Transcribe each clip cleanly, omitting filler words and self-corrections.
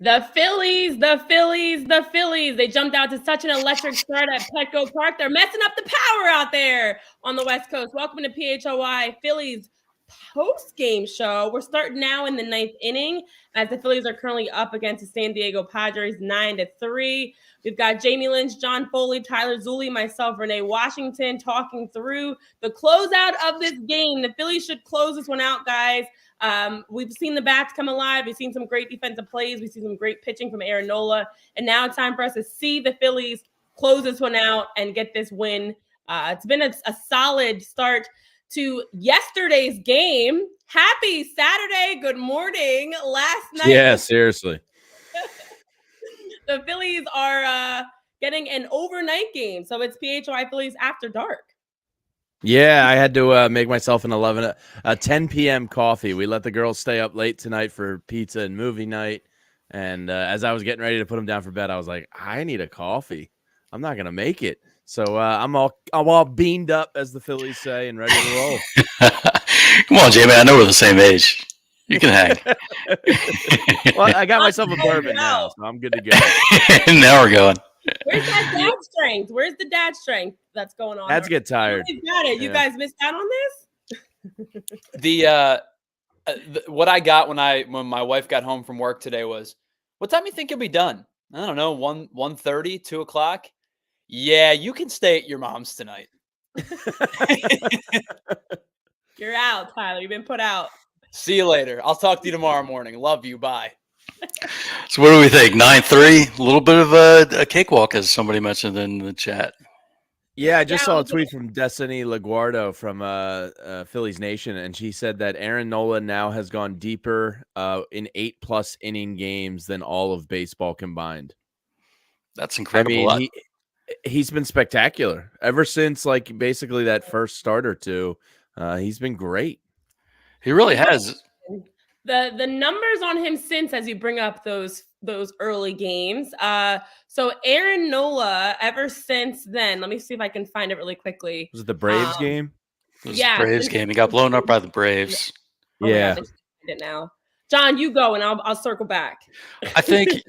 The Phillies. They jumped out to such an electric start at Petco Park. They're messing up the power out there on the West Coast. Welcome to PHLY Phillies post-game show. We're starting now in the ninth inning as the Phillies are currently up against the San Diego Padres 9-3. We've got Jamie Lynch, John Foley, Tyler Zulli, myself, Renee Washington talking through the closeout of this game. The Phillies should close this one out, guys. We've seen the bats come alive. We've seen some great defensive plays. We've seen some great pitching from Aaron Nola. And now it's time for us to see the Phillies close this one out and get this win. It's been a solid start to yesterday's game. Happy Saturday. Good morning. Last night. Yeah, seriously. The Phillies are getting an overnight game. So it's PHLY Phillies After Dark. Yeah, I had to make myself an 10 p.m. coffee. We let the girls stay up late tonight for pizza and movie night. And as I was getting ready to put them down for bed, I was like, I need a coffee. I'm not going to make it. So I'm all beamed up, as the Phillies say, and ready to roll. Come on, Jamie. I know we're the same age. You can hang. Well, I got myself a bourbon now, so I'm good to go. Now we're going. Where's that dad strength? Where's the dad strength that's going on? Dads get tired. Got it. You guys missed out on this? What I got when my wife got home from work today was, what time do you think you'll be done? I don't know, 1:30, 2 o'clock. Yeah, you can stay at your mom's tonight. You're out, Tyler. You've been put out. See you later. I'll talk to you tomorrow morning. Love you. Bye. So what do we think? 9-3, a little bit of a cakewalk, as somebody mentioned in the chat. Yeah, I just saw a tweet from Destiny LaGuardo from Phillies Nation, and she said that Aaron Nola now has gone deeper in 8+ inning games than all of baseball combined. That's incredible. I mean, he's been spectacular ever since, like, basically that first start or two. He's been great. He really has. The numbers on him since, as you bring up those early games. So Aaron Nola, ever since then, let me see if I can find it really quickly. Was it the Braves game? It was the Braves game. He got blown up by the Braves. Yeah. Oh, it now. John, you go, and I'll circle back. I think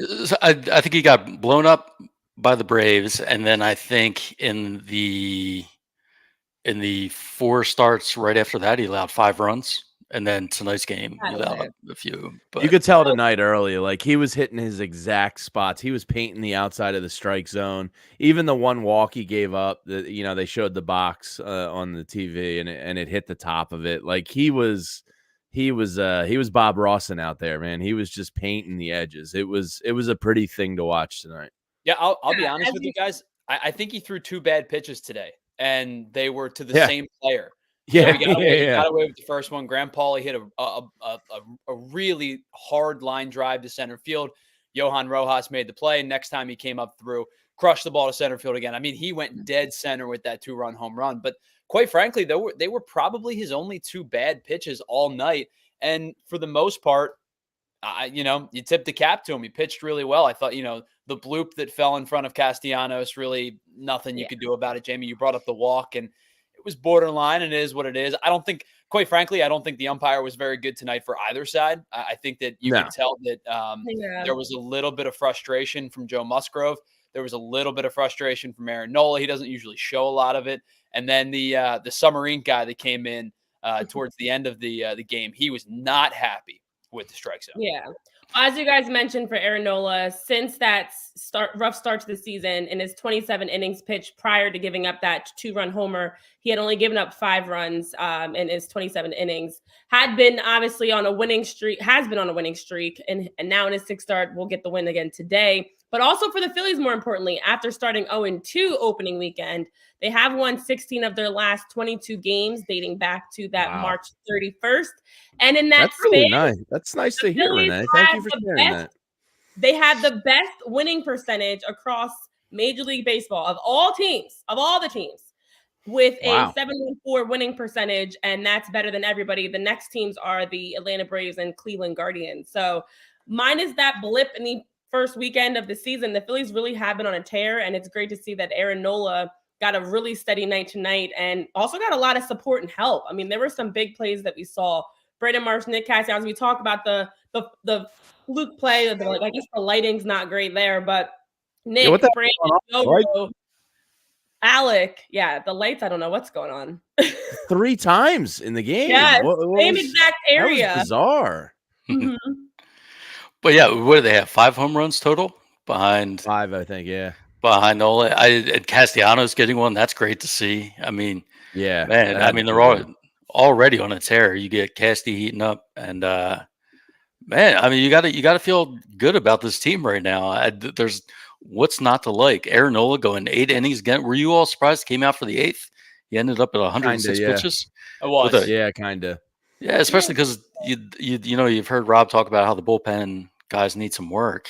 he got blown up by the Braves, and then I think in the 4 starts right after that, he allowed 5 runs. And then tonight's game, he allowed a few. But you could tell tonight early, like, he was hitting his exact spots. He was painting the outside of the strike zone. Even the one walk he gave up, they showed the box on the TV, and it hit the top of it. Like, he was Bob Rawson out there, man. He was just painting the edges. It was a pretty thing to watch tonight. Yeah, I'll be honest with you guys. I think he threw 2 bad pitches today, and they were to the same player. Yeah, so he got away with the first one. Graham Pauly hit a really hard line drive to center field. Johan Rojas made the play. Next time he came up through, crushed the ball to center field again. I mean, he went dead center with that 2-run home run. But quite frankly, they were probably his only 2 bad pitches all night. And for the most part, you tipped the cap to him. He pitched really well. I thought, the bloop that fell in front of Castellanos, really nothing you could do about it. Jamie, you brought up the walk, and it was borderline, and it is what it is. Quite frankly, I don't think the umpire was very good tonight for either side. I think that you can tell that there was a little bit of frustration from Joe Musgrove. There was a little bit of frustration from Aaron Nola. He doesn't usually show a lot of it. And then the Summer Ink guy that came in towards the end of the game, he was not happy with the strike zone. Yeah. As you guys mentioned, for Aaron Nola, since that rough start to the season, in his 27 innings pitched prior to giving up that 2-run homer, he had only given up 5 runs in his 27 innings. Has been on a winning streak, and now in his 6th start, will get the win again today. But also for the Phillies, more importantly, after starting 0-2 opening weekend, they have won 16 of their last 22 games, dating back to that March 31st. And in that That's really nice. That's nice to hear, Renee. Thank you for sharing that. They had the best winning percentage across Major League Baseball of all the teams, with a 7.14 winning percentage, and that's better than everybody. The next teams are the Atlanta Braves and Cleveland Guardians. So minus that blip in the first weekend of the season, the Phillies really have been on a tear, and it's great to see that Aaron Nola got a really steady night tonight and also got a lot of support and help. I mean, there were some big plays that we saw. Brandon Marsh, Nick Castellanos, we talk about the fluke play. Like, I guess the lighting's not great there, but Nick, what the Brandon, Like, Jojo, Alec, yeah, the lights, I don't know what's going on. 3 times in the game. Yes, What same was, exact that was area. bizarre. Mhm. But yeah, what do they have? 5 home runs total behind 5, I think. Yeah. Nola. And Castellanos getting one. That's great to see. I mean, Yeah. man, that I had mean to they're feel all good. already on a tear. You get Casty heating up, and man, I mean you got to feel good about this team right now. There's what's not to like. Aaron Nola going 8 innings again. Were you all surprised? He came out for the 8th. He ended up at 106 Kinda, yeah. pitches. It was. Yeah, kind of. Yeah, especially because you know you've heard Rob talk about how the bullpen guys need some work,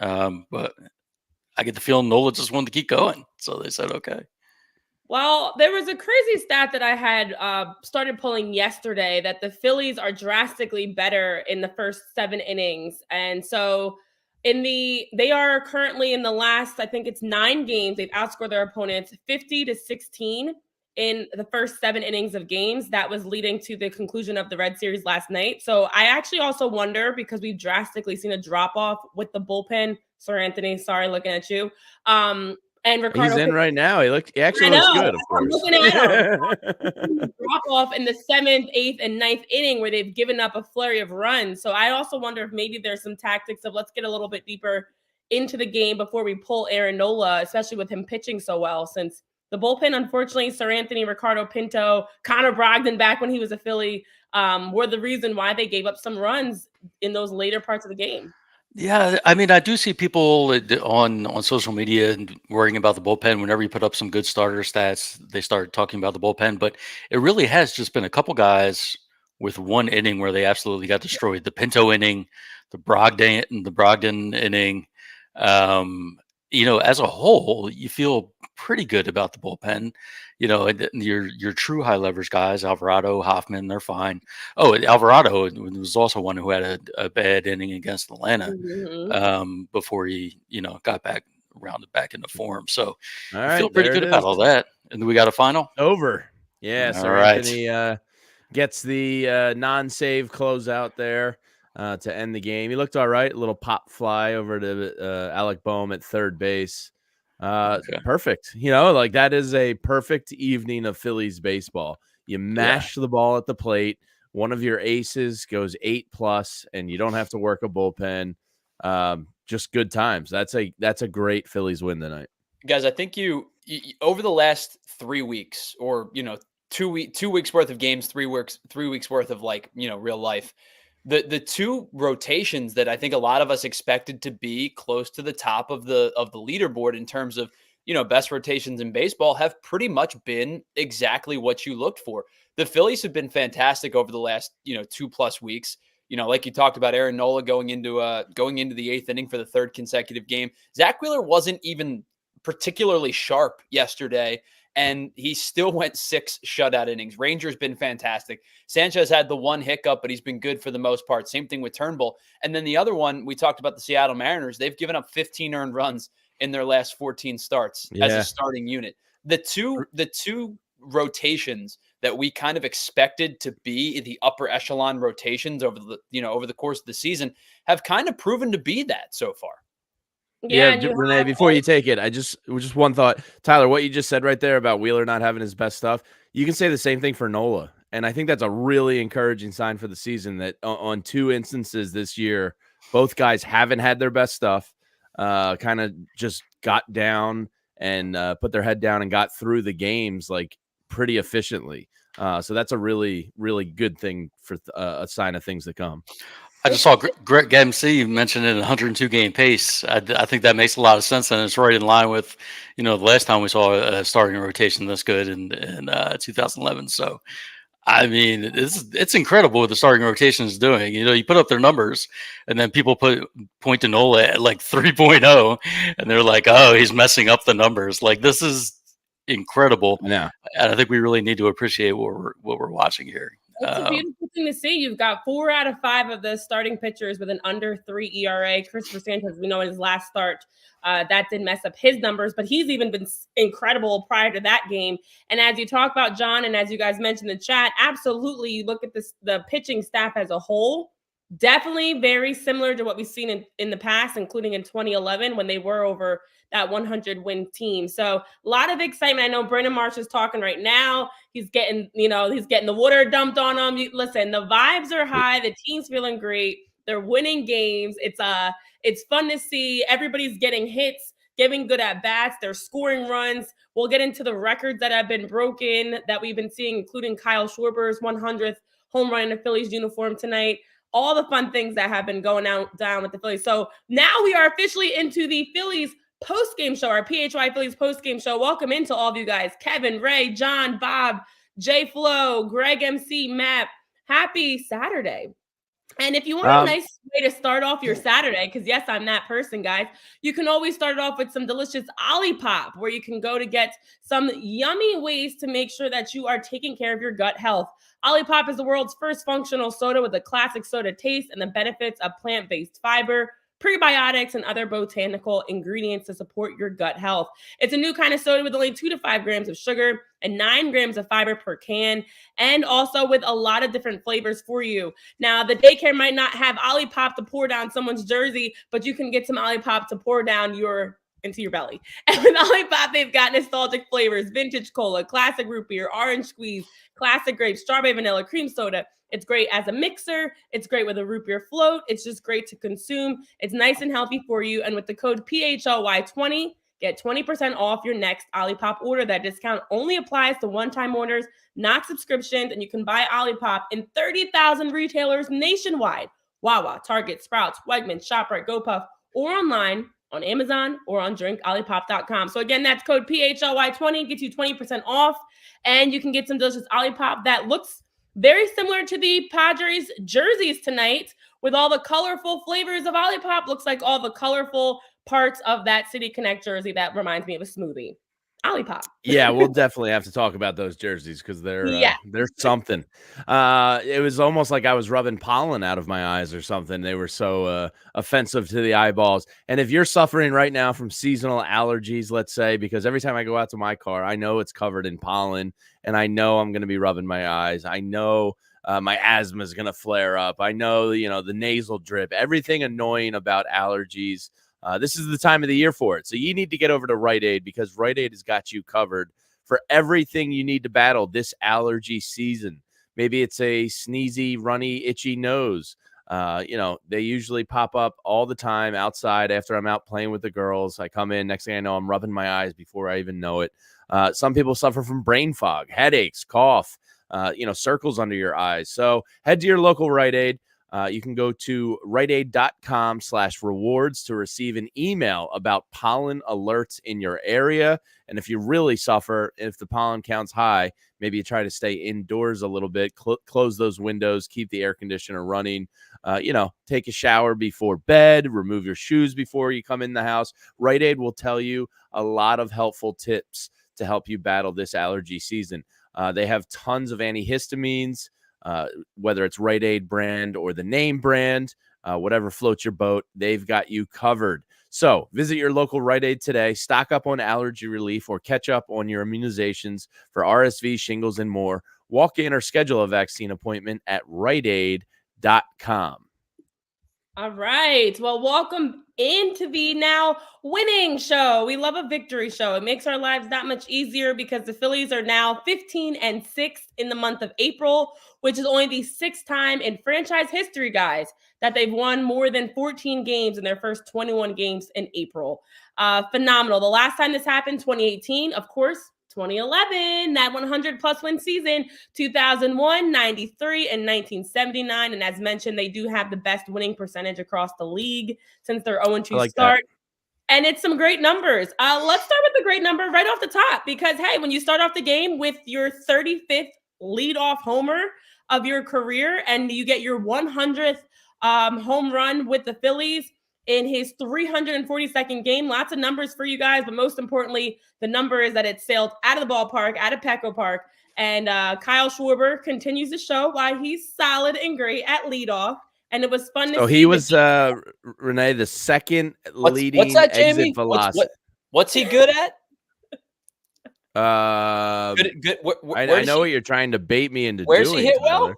but I get the feeling Nola just wanted to keep going, so they said okay. Well, there was a crazy stat that I had started pulling yesterday that the Phillies are drastically better in the first 7 innings. And so they are currently in the last, I think it's 9 games, they've outscored their opponents 50-16 in the first 7 innings of games. That was leading to the conclusion of the Red Series last night. So I actually also wonder, because we've drastically seen a drop off with the bullpen. Sir Anthony, sorry, looking at you. And Ricardo, He's in right now. He actually I looks know. good, of I'm course. looking at him. Drop off in the 7th, 8th, and 9th inning where they've given up a flurry of runs. So I also wonder if maybe there's some tactics of let's get a little bit deeper into the game before we pull Aaron Nola, especially with him pitching so well. Since the bullpen, unfortunately, Sir Anthony, Ricardo Pinto, Connor Brogdon back when he was a Philly, were the reason why they gave up some runs in those later parts of the game. Yeah, I mean, I do see people on social media and worrying about the bullpen. Whenever you put up some good starter stats, they start talking about the bullpen. But it really has just been a couple guys with 1 inning where they absolutely got destroyed. The Pinto inning, the Brogdon inning. You know, as a whole, you feel pretty good about the bullpen. You know, and your true high leverage guys, Alvarado, Hoffman, they're fine. Oh, Alvarado was also one who had a bad inning against Atlanta before he, got rounded back into form. So All I right, feel pretty there good it about is. all that. And then we got a final. Over. Yeah, All Sir right. Anthony gets the non-save closeout there to end the game. He looked all right. A little pop fly over to Alec Boehm at third base. Okay. Perfect. Like that is a perfect evening of Phillies baseball. You mash the ball at the plate. One of your aces goes 8+, and you don't have to work a bullpen. Just good times. That's a great Phillies win tonight. Guys, I think you over the last 3 weeks, or 2 weeks worth of games, 3 weeks worth of real life, the 2 rotations that I think a lot of us expected to be close to the top of the leaderboard in terms of best rotations in baseball have pretty much been exactly what you looked for. The Phillies have been fantastic over the last 2+ weeks. Like you talked about, Aaron Nola going into the 8th inning for the 3rd consecutive game. Zach Wheeler wasn't even particularly sharp yesterday, and he still went 6 shutout innings. Ranger's been fantastic. Sanchez had the 1 hiccup, but he's been good for the most part. Same thing with Turnbull. And then the other one, we talked about the Seattle Mariners. They've given up 15 earned runs in their last 14 starts as a starting unit. The two rotations that we kind of expected to be the upper echelon rotations over the course of the season have kind of proven to be that so far. Yeah, Renee, before you take it, just one thought. Tyler, what you just said right there about Wheeler not having his best stuff, you can say the same thing for Nola. And I think that's a really encouraging sign for the season that on 2 instances this year, both guys haven't had their best stuff, kind of just got down and put their head down and got through the games like pretty efficiently. So that's a really, really good thing for a sign of things to come. I just saw Greg MC mentioned it, 102 game pace. I think that makes a lot of sense, and it's right in line with, the last time we saw a starting rotation this good in 2011. So, I mean, it's incredible what the starting rotation is doing. You put up their numbers, and then people point to Nola at like 3.0, and they're like, "Oh, he's messing up the numbers." Like, this is incredible. Yeah, and I think we really need to appreciate what we're watching here. It's a beautiful thing to see. You've got 4 out of 5 of the starting pitchers with an under 3 ERA. Christopher Sanchez, we know in his last start, that did mess up his numbers, but he's even been incredible prior to that game. And as you talk about, John, and as you guys mentioned in the chat, absolutely, you look at the pitching staff as a whole, Definitely very similar to what we've seen in the past, including in 2011 when they were over that 100-win team. So a lot of excitement. I know Brandon Marsh is talking right now. He's getting the water dumped on him. Listen, the vibes are high. The team's feeling great. They're winning games. It's fun to see. Everybody's getting hits, giving good at bats. They're scoring runs. We'll get into the records that have been broken that we've been seeing, including Kyle Schwarber's 100th home run in a Phillies uniform tonight. All the fun things that have been going down with the Phillies. So now we are officially into the Phillies post-game show, our PHLY Phillies post-game show. Welcome into all of you guys. Kevin, Ray, John, Bob, Jay Flo, Greg MC, Matt. Happy Saturday. And if you want a nice way to start off your Saturday, because yes, I'm that person, guys, you can always start it off with some delicious Olipop, where you can go to get some yummy ways to make sure that you are taking care of your gut health. Olipop is the world's first functional soda with a classic soda taste and the benefits of plant-based fiber, prebiotics, and other botanical ingredients to support your gut health. It's a new kind of soda with only 2 to 5 grams of sugar and 9 grams of fiber per can, and also with a lot of different flavors for you. Now, the daycare might not have Olipop to pour down someone's jersey, but you can get some Olipop to pour down into your belly. And with Olipop, they've got nostalgic flavors: vintage cola, classic root beer, orange squeeze, classic grape, strawberry vanilla, cream soda. It's great as a mixer. It's great with a root beer float. It's just great to consume. It's nice and healthy for you. And with the code PHLY20, get 20% off your next Olipop order. That discount only applies to one-time orders, not subscriptions. And you can buy Olipop in 30,000 retailers nationwide: Wawa, Target, Sprouts, Wegmans, ShopRite, GoPuff, or online on Amazon or on drinkolipop.com. So again, that's code PHLY20, gets you 20% off. And you can get some delicious Olipop that looks very similar to the Padres jerseys tonight, with all the colorful flavors of Olipop. Looks like all the colorful parts of that City Connect jersey that reminds me of a smoothie. Olipop. Yeah, we'll definitely have to talk about those jerseys because they're something. It was almost like I was rubbing pollen out of my eyes or something. They were so offensive to the eyeballs. And if you're suffering right now from seasonal allergies, let's say, because every time I go out to my car, I know it's covered in pollen, and I know I'm going to be rubbing my eyes. I know my asthma is going to flare up. I know, the nasal drip, everything annoying about allergies. This is the time of the year for it. So you need to get over to Rite Aid, because Rite Aid has got you covered for everything you need to battle this allergy season. Maybe it's a sneezy, runny, itchy nose. They usually pop up all the time outside after I'm out playing with the girls. I come in, next thing I know, I'm rubbing my eyes before I even know it. Some people suffer from brain fog, headaches, cough, circles under your eyes. So head to your local Rite Aid. You can go to riteaid.com/rewards to receive an email about pollen alerts in your area. And if you really suffer, if the pollen count's high, maybe you try to stay indoors a little bit, close those windows, keep the air conditioner running, take a shower before bed, remove your shoes before you come in the house. Rite Aid will tell you a lot of helpful tips to help you battle this allergy season. They have tons of antihistamines. Whether it's Rite Aid brand or the name brand, whatever floats your boat, they've got you covered. So visit your local Rite Aid today, stock up on allergy relief, or catch up on your immunizations for RSV, shingles, and more. Walk in or schedule a vaccine appointment at riteaid.com. All right. Well, welcome into the now winning show. We love a victory show. It makes our lives that much easier because the Phillies are now 15-6 in the month of April, which is only the 6th time in franchise history, guys, that they've won more than 14 games in their first 21 games in April. Phenomenal. The last time this happened, 2018, of course. 2011, that 100-plus win season, 2001, 93, and 1979. And as mentioned, they do have the best winning percentage across the league since their 0-2 start. And it's some great numbers. Let's start with the great number right off the top, because, hey, when you start off the game with your 35th leadoff homer of your career and you get your 100th home run with the Phillies in his 342nd game, lots of numbers for you guys, but most importantly, the number is that it sailed out of the ballpark, out of Petco Park, and Kyle Schwarber continues to show why he's solid and great at leadoff, and it was fun to see. So he was, Renee, the second leading what's that, Jamie? exit velocity. What's he good at? I know what you're trying to bait me into doing. Where's he hit well?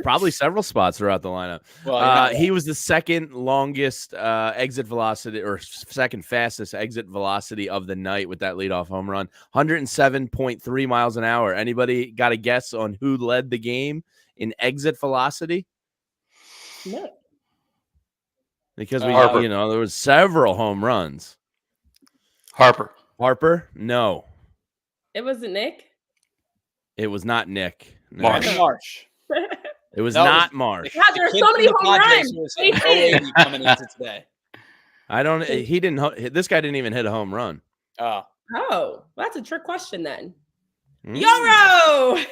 probably several spots throughout the lineup. Well, he was the second longest exit velocity or second fastest exit velocity of the night with that leadoff home run, 107.3 miles an hour. Anybody got a guess on who led the game in exit velocity? No. Because Harper. there was several home runs. Harper? No. It wasn't Nick. It was not Nick. No. Marsh. It was No, it not was- Marsh. God, there are so many home runs. He was 080 coming into today. He didn't. This guy didn't even hit a home run. Oh, well, that's a trick question then. Mm. Yoro!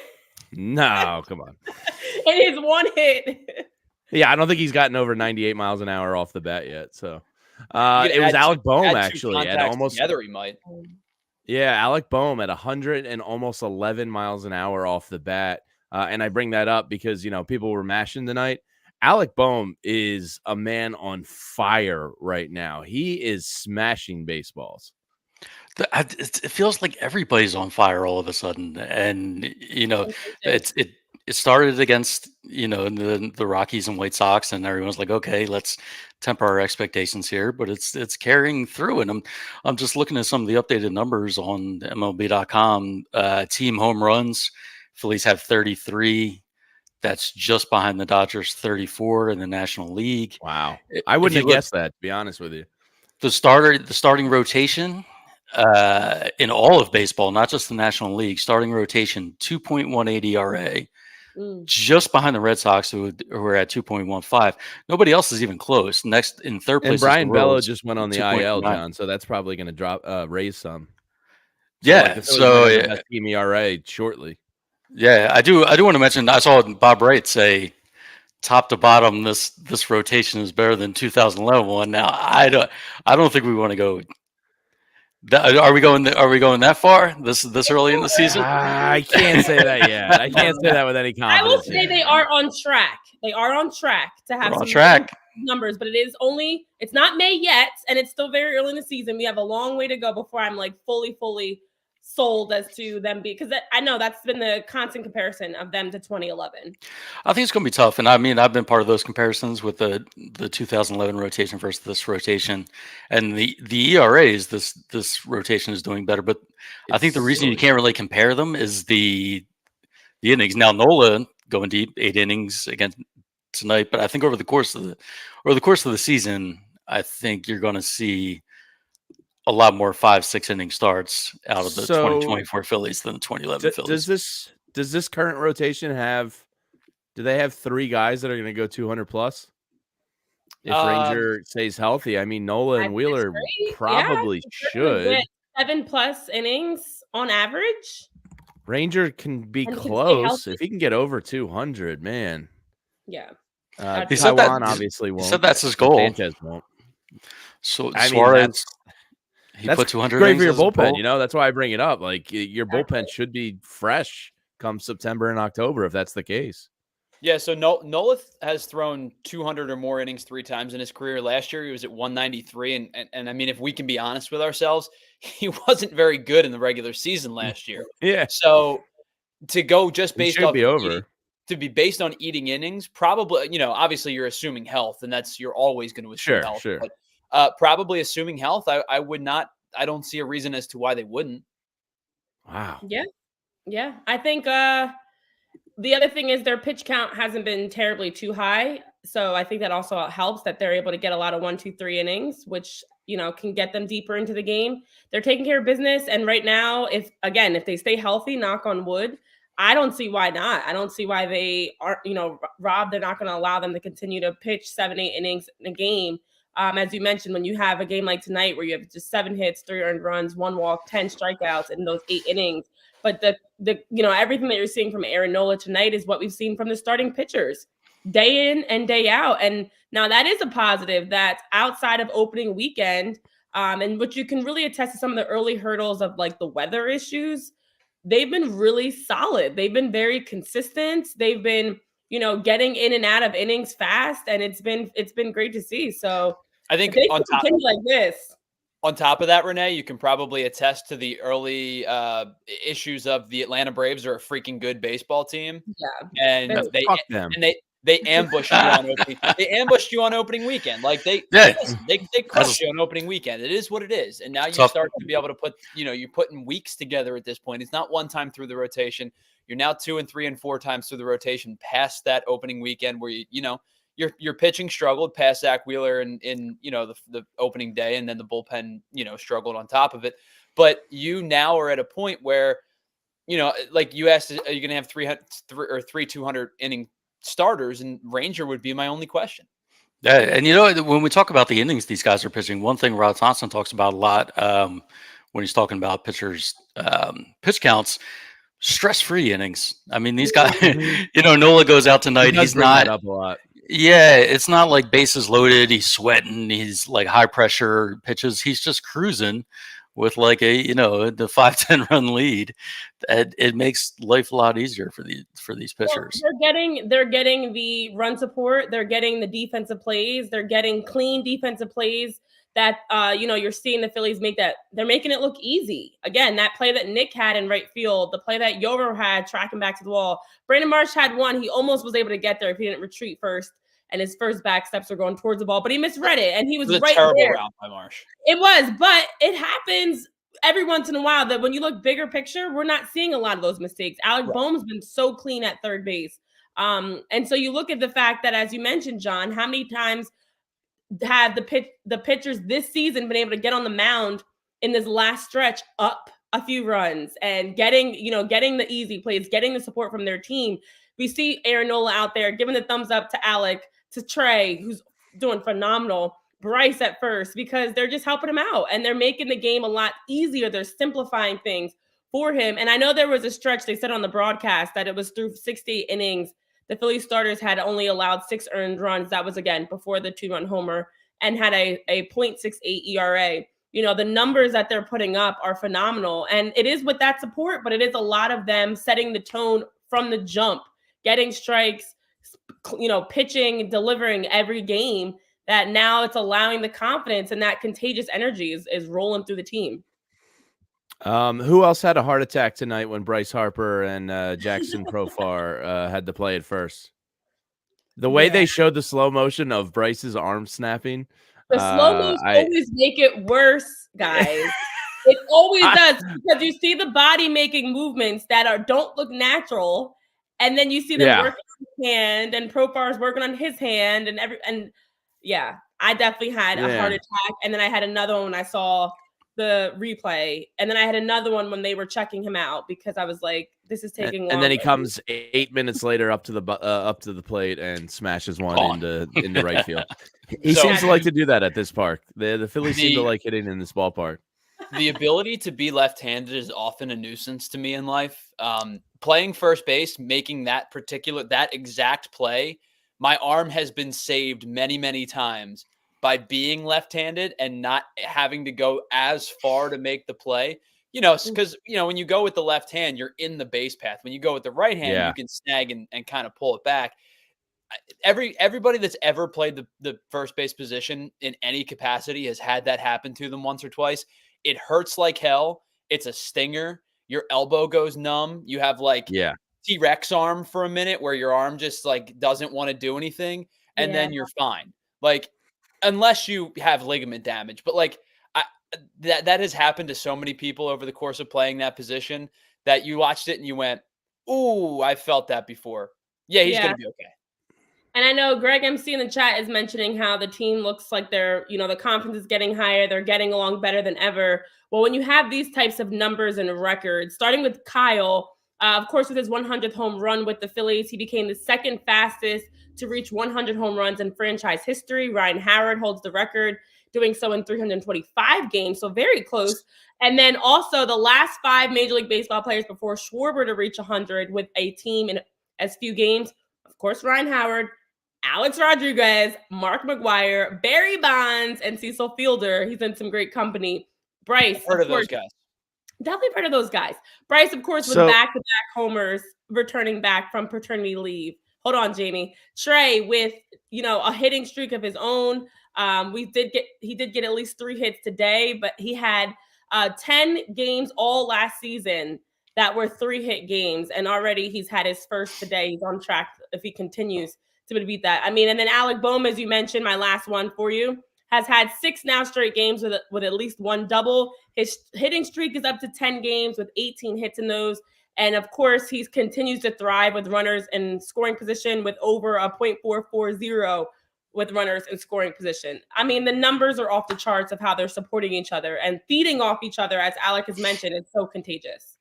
No, come on. It is one hit. Yeah, I don't think he's gotten over 98 miles an hour off the bat yet. So it was Alec Boehm actually at almost together. He might. Yeah, Alec Boehm at 100 and almost 11 miles an hour off the bat. And I bring that up because people were mashing tonight. Alec Boehm is a man on fire right now. He is smashing baseballs. It feels like everybody's on fire all of a sudden, and it started against the Rockies and White Sox, and everyone's like, okay, let's temper our expectations here, but it's carrying through. And I'm just looking at some of the updated numbers on MLB.com. Team home runs, Phillies have 33. That's just behind the Dodgers 34 in the National League. Wow, I wouldn't have guessed that, to be honest with you. The starting rotation. In all of baseball, not just the National League, starting rotation 2.18 ERA, just behind the Red Sox, who are at 2.15. Nobody else is even close. Next in third place, and Brian Bello just went on the 2.9. IL, John, so that's probably going to raise some. Yeah, best team ERA shortly. Yeah, I do want to mention. I saw Bob Wright say, top to bottom, this rotation is better than 2011 one. Now, I don't think we want to go. Are we going that far this early in the season? I can't say that yet. I can't say that with any confidence. I will say they are on track. They are on track to have some numbers, but it's not May yet, and it's still very early in the season. We have a long way to go before I'm like fully sold as to them because I know that's been the constant comparison of them to 2011. I think it's going to be tough, and I mean I've been part of those comparisons with the 2011 rotation versus this rotation, and the ERAs this rotation is doing better. But I think the reason you can't really compare them is the innings. Now Nola going deep 8 innings again tonight, but I think over the course of the season, I think you're going to see a lot more 5-6 inning starts out of the 2024 Phillies than the 2011 Phillies. Does this current rotation do they have 3 guys that are going to go 200 plus? If Ranger stays healthy, I mean, Nola and Wheeler probably should. 7+ innings on average. Ranger can be close if he can get over 200, man. Yeah. He said that obviously won't. He said that's his goal. Sanchez won't. So Suarez, he put 200. Great for your bullpen. That's why I bring it up. Like your bullpen should be fresh come September and October if that's the case. Yeah. So Nola has thrown 200 or more innings 3 times in his career. Last year he was at 193, and I mean, if we can be honest with ourselves, he wasn't very good in the regular season last year. Yeah. So to go just based off to be based on eating innings, probably obviously you're assuming health, and you're always going to assume health. Sure. But, probably assuming health, I would not. I don't see a reason as to why they wouldn't. Wow. Yeah. I think the other thing is their pitch count hasn't been terribly too high, so I think that also helps that they're able to get a lot of 1, 2, 3 innings, which can get them deeper into the game. They're taking care of business, and right now, if they stay healthy, knock on wood, I don't see why not. I don't see why they aren't. Rob, they're not going to allow them to continue to pitch 7, 8 innings in a game. As you mentioned, when you have a game like tonight where you have just 7 hits, 3 earned runs, 1 walk, 10 strikeouts in those 8 innings, but the everything that you're seeing from Aaron Nola tonight is what we've seen from the starting pitchers day in and day out. And now that is a positive that outside of opening weekend, and which you can really attest to some of the early hurdles of like the weather issues, they've been really solid. They've been very consistent. They've been getting in and out of innings fast, and it's been great to see. So I think if they continue like this, On top of that, Renee, you can probably attest to the early issues of the Atlanta Braves are a freaking good baseball team. Yeah. And Fuck them. they ambushed you on opening. They ambushed you on opening weekend. Like they crushed you on opening weekend. It is what it is. And now you start to be able to put, you're putting weeks together at this point. It's not one time through the rotation. You're now 2 and 3 and 4 times through the rotation past that opening weekend where your pitching struggled past Zach Wheeler in the opening day, and then the bullpen struggled on top of it. But you now are at a point where like you asked, are you going to have 200 inning starters? And Ranger would be my only question. Yeah, and when we talk about the innings these guys are pitching, one thing Rod Thompson talks about a lot when he's talking about pitchers' pitch counts. Stress-free innings. I mean, these guys, Nola goes out tonight. He's not up a lot. Yeah, it's not like bases loaded. He's sweating. He's like high pressure pitches. He's just cruising with like the 5-10 run lead. It makes life a lot easier for these pitchers. Well, they're getting the run support. They're getting the defensive plays. They're getting clean defensive plays that you're seeing the Phillies make that. They're making it look easy. Again, that play that Nick had in right field, the play that Yover had tracking back to the wall. Brandon Marsh had one. He almost was able to get there if he didn't retreat first, and his first back steps were going towards the ball, but he misread it, and he was right terrible there. round by Marsh. It was, but it happens every once in a while that when you look bigger picture, we're not seeing a lot of those mistakes. Alec Boehm's been so clean at third base. And so you look at the fact that, as you mentioned, John, how many times have the pitchers this season been able to get on the mound in this last stretch up a few runs and getting the easy plays, getting the support from their team. We see Aaron Nola out there giving the thumbs up to Alec, to Trey, who's doing phenomenal, Bryce at first, because they're just helping him out and they're making the game a lot easier. They're simplifying things for him. And I know there was a stretch, they said on the broadcast, that it was through 60 innings. The Philly starters had only allowed 6 earned runs. That was, again, before the 2-run homer, and had a 0.68 ERA. The numbers that they're putting up are phenomenal. And it is with that support, but it is a lot of them setting the tone from the jump, getting strikes, pitching, delivering every game, that now it's allowing the confidence, and that contagious energy is rolling through the team. Who else had a heart attack tonight when Bryce Harper and Jackson Profar had to play it first? The way they showed the slow motion of Bryce's arm snapping. The slow moves always make it worse, guys. It always does, because you see the body making movements that don't look natural, and then you see them working on his hand, and Profar's working on his hand, and I definitely had a heart attack, and then I had another one when I saw the replay, and then I had another one when they were checking him out, because I was like, this is taking long. And then he comes 8 minutes later up to the plate and smashes one into right field. He seems to like to do that at this park. The Phillies seem to like hitting in this ballpark. The ability to be left-handed is often a nuisance to me in life. Playing first base, making that exact play, my arm has been saved many, many times by being left-handed and not having to go as far to make the play. Because, when you go with the left hand, you're in the base path. When you go with the right hand, you can snag and kind of pull it back. Everybody that's ever played the first base position in any capacity has had that happen to them once or twice. It hurts like hell. It's a stinger. Your elbow goes numb. You have T-Rex arm for a minute where your arm just doesn't want to do anything. And then you're fine. Unless you have ligament damage, but that has happened to so many people over the course of playing that position that you watched it and you went, "Ooh, I felt that before." Yeah, he's going to be okay. And I know Greg MC in the chat is mentioning how the team looks like they're, the confidence is getting higher. They're getting along better than ever. Well, when you have these types of numbers and records, starting with Kyle, of course, with his 100th home run with the Phillies, he became the second fastest to reach 100 home runs in franchise history. Ryan Howard holds the record, doing so in 325 games, so very close. And then also the last 5 Major League Baseball players before Schwarber to reach 100 with a team in as few games. Of course, Ryan Howard, Alex Rodriguez, Mark McGwire, Barry Bonds, and Cecil Fielder. He's in some great company. Bryce, heard of those guys. Definitely heard of those guys. Bryce, of course, was back-to-back homers, returning back from paternity leave. Hold on, Jamie. Trey with, a hitting streak of his own. He did get at least 3 hits today, but he had 10 games all last season that were 3-hit games, and already he's had his first today. He's on track if he continues to beat that. I mean, and then Alec Bohm, as you mentioned, my last one for you, has had 6 now straight games with at least 1 double. His hitting streak is up to 10 games with 18 hits in those. And of course, he continues to thrive with runners in scoring position with over a .440 with runners in scoring position. I mean, the numbers are off the charts of how they're supporting each other and feeding off each other, as Alec has mentioned. It's so contagious.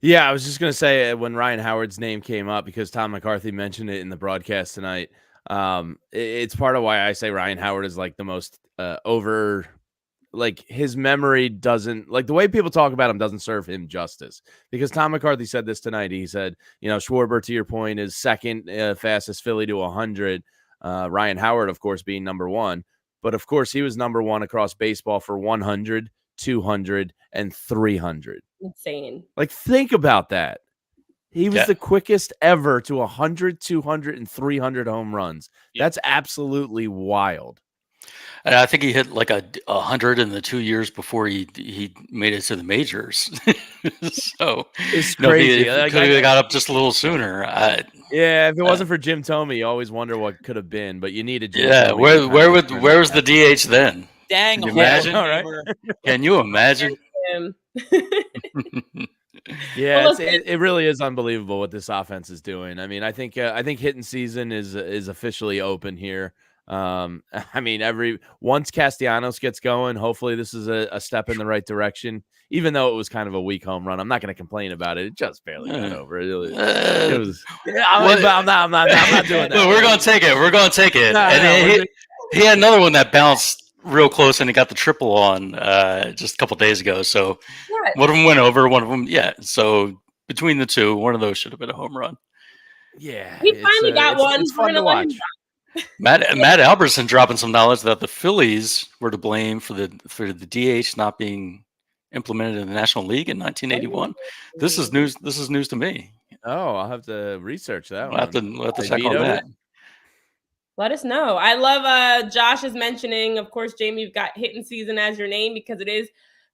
Yeah, I was just going to say when Ryan Howard's name came up, because Tom McCarthy mentioned it in the broadcast tonight, it's part of why I say Ryan Howard is like the most over, like his memory doesn't, like the way people talk about him doesn't serve him justice, because Tom McCarthy said this tonight. He said, Schwarber, to your point, is second fastest Philly to 100. Ryan Howard, of course, being number 1. But of course, he was number 1 across baseball for 100, 200, and 300. Insane. Like, think about that. He was the quickest ever to 100, 200, and 300 home runs. That's absolutely wild. And I think he hit like 100 in the 2 years before he made it to the majors. So it's crazy. He could have got up just a little sooner. If it wasn't for Jim Thome, you always wonder what could have been. But you needed Jim. Yeah, Thome where was the DH then? Dang, can you imagine? Right? Can you imagine? Yeah, it really is unbelievable what this offense is doing. I mean, I think hitting season is officially open here. I mean, once Castellanos gets going, hopefully this is a step in the right direction. Even though it was kind of a weak home run, I'm not going to complain about it. It just barely got over. It was. I'm not doing that. No, we're going to take it. We're going to take it. He had another one that bounced real close, and he got the triple on just a couple days ago. So one of them went over, one of them, So between the two, one of those should have been a home run. Yeah, he finally got one. It's fun to watch. Matt Albertson dropping some knowledge that the Phillies were to blame for the DH not being implemented in the National League in 1981. This is news. This is news to me. Oh, I'll have to research that. We'll have to check on that. Let us know. I love Josh is mentioning, of course, Jamie, you've got hitting season as your name because it is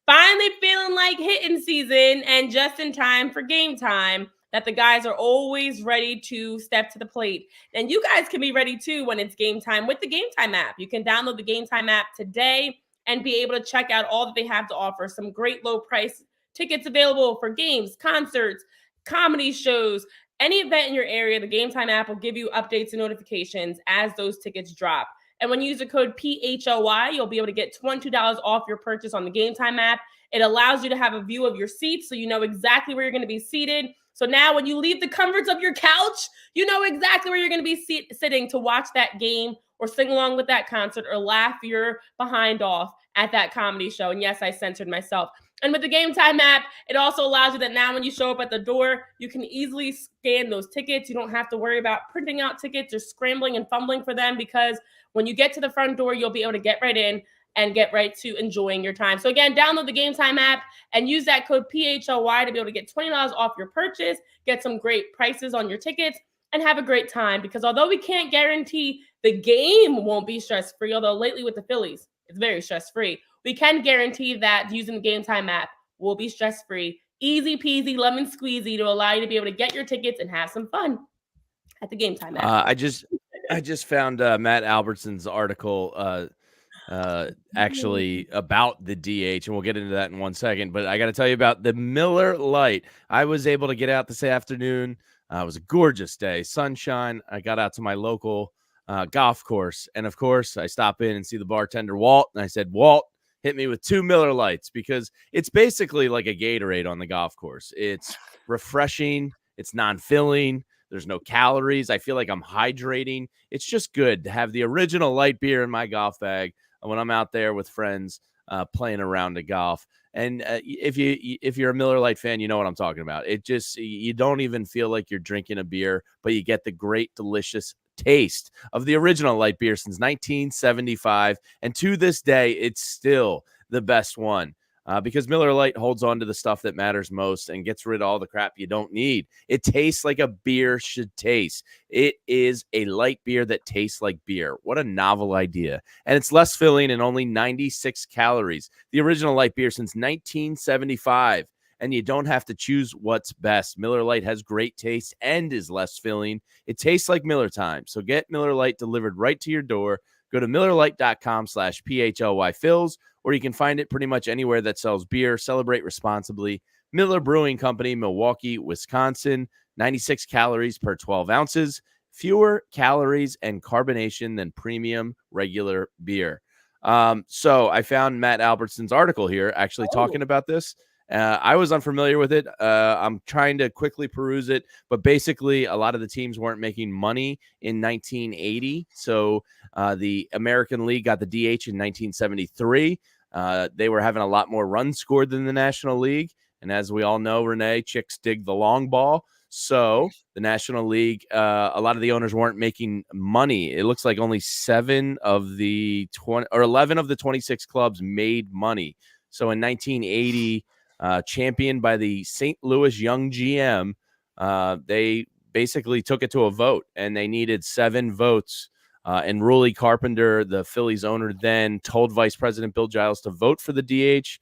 finally feeling like hitting season and just in time for game time, that the guys are always ready to step to the plate. And you guys can be ready too when it's game time with the Game Time app. You can download the Game Time app today and be able to check out all that they have to offer. Some great low price tickets available for games, concerts, comedy shows, any event in your area. The Game Time app will give you updates and notifications as those tickets drop. And when you use the code PHLY, you'll be able to get $22 off your purchase on the Game Time app. It allows you to have a view of your seats so you know exactly where you're going to be seated. So now when you leave the comforts of your couch, you know exactly where you're going to be sitting to watch that game or sing along with that concert or laugh your behind off at that comedy show. And yes, I censored myself. And with the Game Time app, it also allows you that now when you show up at the door, you can easily scan those tickets. You don't have to worry about printing out tickets or scrambling and fumbling for them, because when you get to the front door, you'll be able to get right in and get right to enjoying your time. So again, download the Game Time app and use that code PHLY to be able to get $20 off your purchase, get some great prices on your tickets, and have a great time. Because although we can't guarantee the game won't be stress-free, although lately with the Phillies, it's very stress-free, we can guarantee that using the Game Time app will be stress-free, easy peasy, lemon squeezy, to allow you to be able to get your tickets and have some fun at the Game Time app. I just found Matt Albertson's article actually about the DH, and we'll get into that in 1 second. But I got to tell you about the Miller Lite. I was able to get out this afternoon. It was a gorgeous day, sunshine. I got out to my local golf course, and of course, I stop in and see the bartender, Walt, and I said, Walt, hit me with 2 Miller Lights, because it's basically like a Gatorade on the golf course. It's refreshing. It's non-filling. There's no calories. I feel like I'm hydrating. It's just good to have the original light beer in my golf bag when I'm out there with friends playing around a golf. And if you're a Miller Lite fan, you know what I'm talking about. It just, you don't even feel like you're drinking a beer, but you get the great, delicious taste of the original light beer since 1975. And to this day, it's still the best one. because Miller Lite holds on to the stuff that matters most and gets rid of all the crap you don't need. It tastes like a beer should taste. It is a light beer that tastes like beer. What a novel idea. And it's less filling and only 96 calories. The original light beer since 1975. And you don't have to choose what's best. Miller Lite has great taste and is less filling. It tastes like Miller time. So get Miller Lite delivered right to your door. Go to MillerLite.com/PHLY-Phils, or you can find it pretty much anywhere that sells beer. Celebrate responsibly. Miller Brewing Company, Milwaukee, Wisconsin. 96 calories per 12 ounces. Fewer calories and carbonation than premium regular beer. So I found Matt Albertson's article here actually talking about this. I was unfamiliar with it. I'm trying to quickly peruse it, but basically a lot of the teams weren't making money in 1980. So the American League got the DH in 1973. They were having a lot more runs scored than the National League. And as we all know, Renee, chicks dig the long ball. So the National League, a lot of the owners weren't making money. It looks like only 11 of the 26 clubs made money. So in 1980, championed by the St. Louis Young GM, they basically took it to a vote, and they needed 7 votes. And Ruley Carpenter, the Phillies owner, then told Vice President Bill Giles to vote for the DH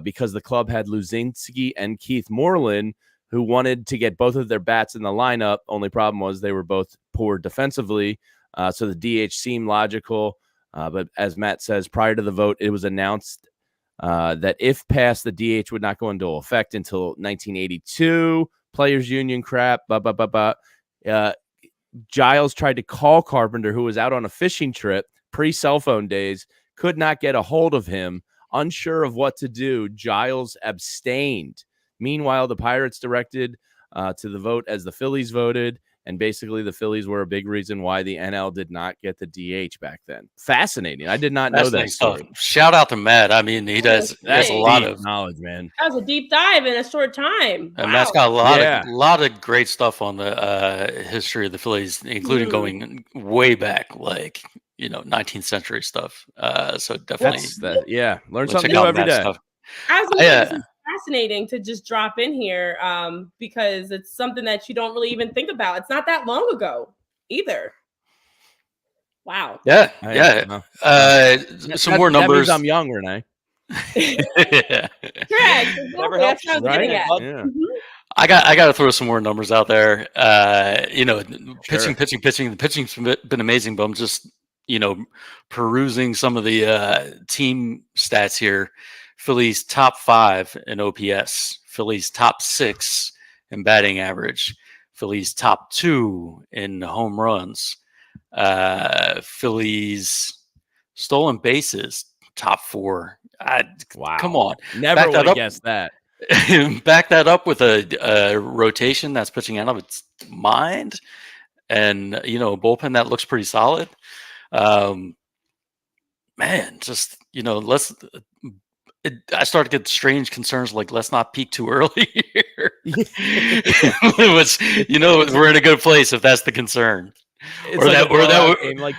because the club had Luzinski and Keith Moreland, who wanted to get both of their bats in the lineup. Only problem was they were both poor defensively, so the DH seemed logical. But as Matt says, prior to the vote, it was announced that if passed, the DH would not go into effect until 1982. Players Union crap. Giles tried to call Carpenter, who was out on a fishing trip pre-cell phone days, could not get a hold of him. Unsure of what to do, Giles abstained. Meanwhile, the Pirates directed to the vote as the Phillies voted. And basically, the Phillies were a big reason why the NL did not get the DH back then. Fascinating. I did not know that story. Shout out to Matt. I mean, he has a lot of knowledge, man. That was a deep dive in a short time. And Matt's got a lot of great stuff on the history of the Phillies, including going way back, like 19th century stuff. So definitely, learn something new every day. Stuff. This is fascinating to just drop in here because it's something that you don't really even think about. It's not that long ago either. Wow. Yeah. Some more numbers. That means I'm young, Renee. Correct. Never helps, right? Yeah. I got to throw some more numbers out there. Pitching. The pitching's been amazing, but I'm just perusing some of the team stats here. Phillies top 5 in OPS, Phillies top 6 in batting average, Phillies top 2 in home runs, Phillies stolen bases top 4. Wow! Come on, never would have guessed that. Back that up with a rotation that's pitching out of its mind, and a bullpen that looks pretty solid. Man, just let's. I started to get strange concerns like, let's not peak too early here. Which, we're in a good place if that's the concern. It's like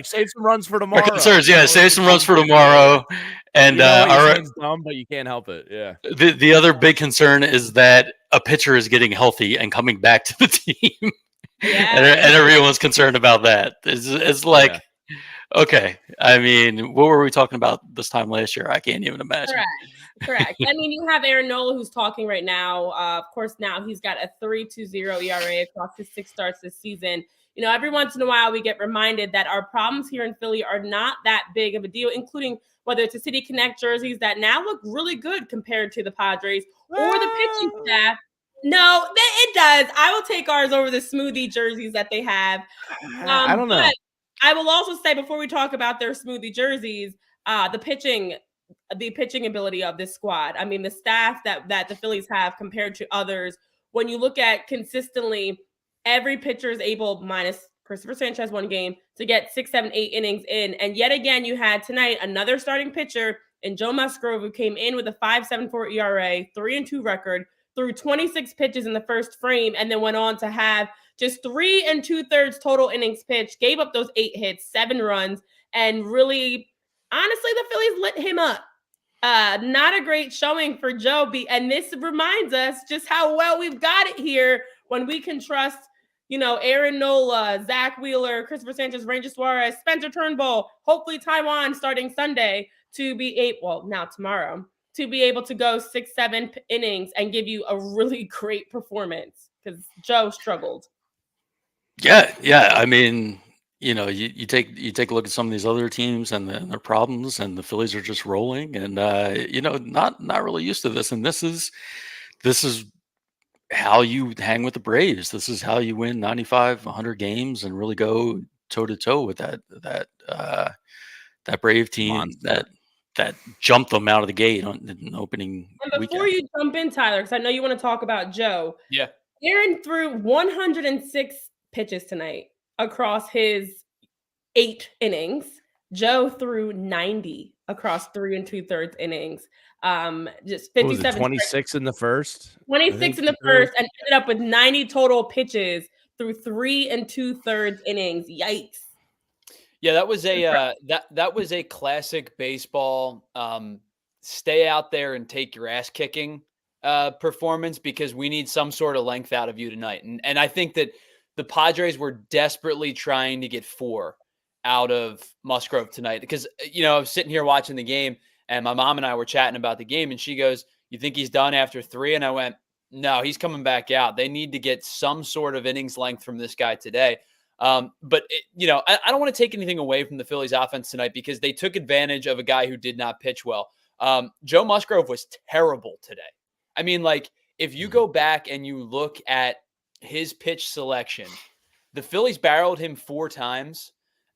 save some runs for tomorrow. Our concerns, save some runs for tomorrow. And it's dumb, but you can't help it. Yeah. The other big concern is that a pitcher is getting healthy and coming back to the team. Yeah. and everyone's concerned about that. It's like. Yeah. Okay. I mean, what were we talking about this time last year? I can't even imagine. Correct. I mean, you have Aaron Nola who's talking right now. Of course, now he's got a 3.20 ERA across his 6 starts this season. Every once in a while we get reminded that our problems here in Philly are not that big of a deal, including whether it's the City Connect jerseys that now look really good compared to the Padres or the pitching staff. No, it does. I will take ours over the smoothie jerseys that they have. I don't know. I will also say before we talk about their smoothie jerseys, the pitching ability of this squad. I mean, the staff that the Phillies have compared to others, when you look at consistently, every pitcher is able, minus Christopher Sanchez 1 game, to get 6, 7, 8 innings in. And yet again, you had tonight another starting pitcher in Joe Musgrove, who came in with a 5.74 ERA, 3-2 record, threw 26 pitches in the first frame, and then went on to have just 3 2/3 total innings pitched, gave up those 8 hits, 7 runs, and really, honestly, the Phillies lit him up. Not a great showing for Joe. And this reminds us just how well we've got it here when we can trust, Aaron Nola, Zach Wheeler, Christopher Sanchez, Ranger Suarez, Spencer Turnbull, hopefully Taiwan starting Sunday tomorrow, to be able to go 6-7 innings and give you a really great performance because Joe struggled. Yeah. I mean, you take a look at some of these other teams and their problems, and the Phillies are just rolling, and not really used to this. And this is how you hang with the Braves. This is how you win 95, 100 games and really go toe to toe with that Brave team Monster. that jumped them out of the gate on the opening And before you jump in, Tyler, because I know you want to talk about Joe. Yeah. Aaron threw 106 pitches tonight across his 8 innings. Joe threw 90 across 3 2/3 innings. Just 57. 26 in the first. 26 in the first, and ended up with 90 total pitches through 3 2/3 innings. Yikes! Yeah, that was a that was a classic baseball stay out there and take your ass kicking performance, because we need some sort of length out of you tonight. And I think that the Padres were desperately trying to get 4 out of Musgrove tonight, because I was sitting here watching the game, and my mom and I were chatting about the game, and she goes, "You think he's done after 3?" And I went, "No, he's coming back out. They need to get some sort of innings length from this guy today." But I don't want to take anything away from the Phillies offense tonight, because they took advantage of a guy who did not pitch well. Joe Musgrove was terrible today. I mean, like, if you go back and you look at his pitch selection, the Phillies barreled him 4 times,